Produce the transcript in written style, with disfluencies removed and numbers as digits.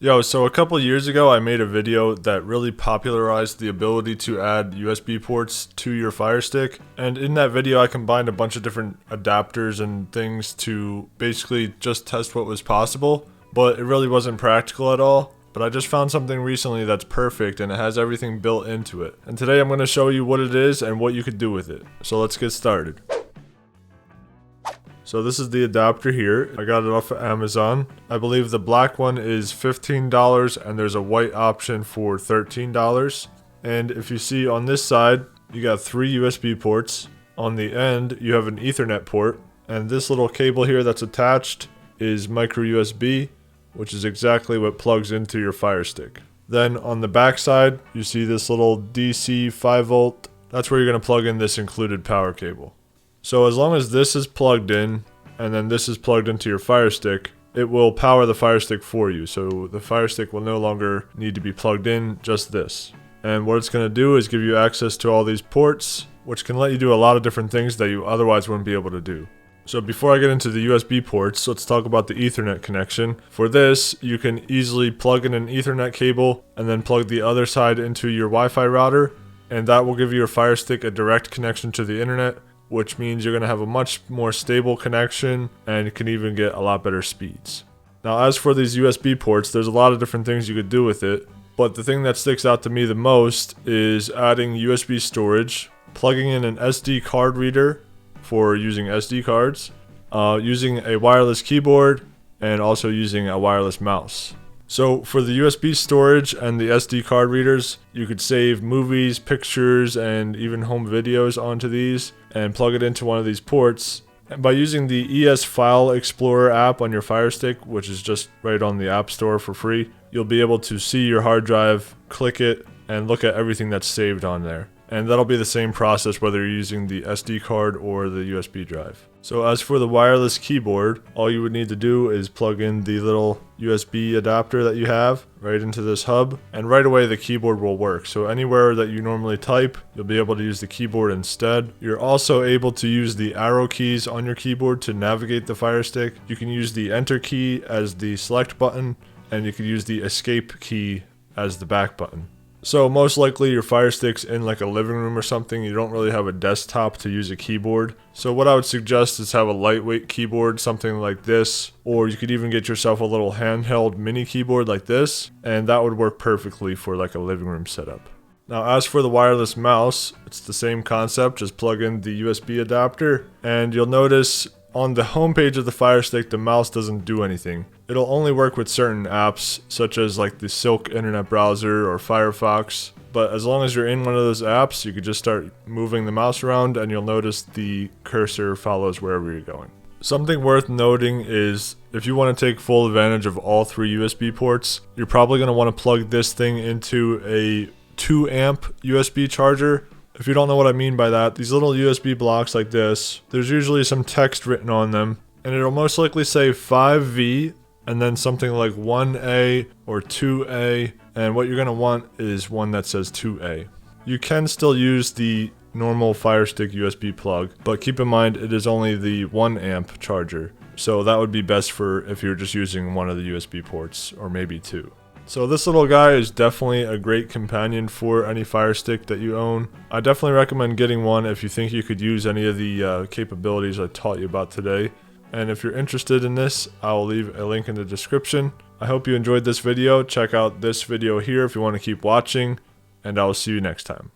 Yo, so a couple years ago I made a video that really popularized the ability to add USB ports to your Fire Stick, and in that video I combined a bunch of different adapters and things to basically just test what was possible, but it really wasn't practical at all. But I just found something recently that's perfect and it has everything built into it. And today I'm going to show you what it is and what you could do with it. So let's get started. So this is the adapter here. I got it off of Amazon. I believe the black one is $15 and there's a white option for $13. And if you see on this side, you got 3 USB ports. On the end, you have an Ethernet port. And this little cable here that's attached is micro USB, which is exactly what plugs into your Fire Stick. Then on the back side, you see this little DC 5 volt. That's where you're going to plug in this included power cable. So as long as this is plugged in, and then this is plugged into your Fire Stick, it will power the Fire Stick for you. So the Fire Stick will no longer need to be plugged in, just this. And what it's going to do is give you access to all these ports, which can let you do a lot of different things that you otherwise wouldn't be able to do. So before I get into the USB ports, let's talk about the Ethernet connection. For this, you can easily plug in an Ethernet cable and then plug the other side into your Wi-Fi router, and that will give your Fire Stick a direct connection to the internet, which means you're going to have a much more stable connection and you can even get a lot better speeds. Now as for these USB ports, there's a lot of different things you could do with it, but the thing that sticks out to me the most is adding USB storage, plugging in an SD card reader for using SD cards, using a wireless keyboard, and also using a wireless mouse. So for the USB storage and the SD card readers, you could save movies, pictures, and even home videos onto these and plug it into one of these ports. And by using the ES File Explorer app on your Fire Stick, which is just right on the App Store for free, you'll be able to see your hard drive, click it, and look at everything that's saved on there. And that'll be the same process whether you're using the SD card or the USB drive. So as for the wireless keyboard, all you would need to do is plug in the little USB adapter that you have right into this hub, and right away the keyboard will work. So anywhere that you normally type, you'll be able to use the keyboard instead. You're also able to use the arrow keys on your keyboard to navigate the Fire Stick. You can use the enter key as the select button, and you can use the escape key as the back button. So most likely your Fire Stick's in like a living room or something. You don't really have a desktop to use a keyboard. So what I would suggest is have a lightweight keyboard, something like this, or you could even get yourself a little handheld mini keyboard like this, and that would work perfectly for like a living room setup. Now as for the wireless mouse, it's the same concept, just plug in the USB adapter, and you'll notice on the home page of the Fire Stick, the mouse doesn't do anything. It'll only work with certain apps, such as like the Silk internet browser or Firefox. But as long as you're in one of those apps, you could just start moving the mouse around and you'll notice the cursor follows wherever you're going. Something worth noting is if you want to take full advantage of all 3 USB ports, you're probably going to want to plug this thing into a 2 amp USB charger. If you don't know what I mean by that, these little USB blocks like this, there's usually some text written on them, and it'll most likely say 5V and then something like 1A or 2A, and what you're going to want is one that says 2A. You can still use the normal Fire Stick USB plug, but keep in mind it is only the 1 amp charger, so that would be best for if you're just using one of the USB ports, or maybe 2. So this little guy is definitely a great companion for any Fire Stick that you own. I definitely recommend getting one if you think you could use any of the capabilities I taught you about today. And if you're interested in this, I'll leave a link in the description. I hope you enjoyed this video. Check out this video here if you want to keep watching, and I will see you next time.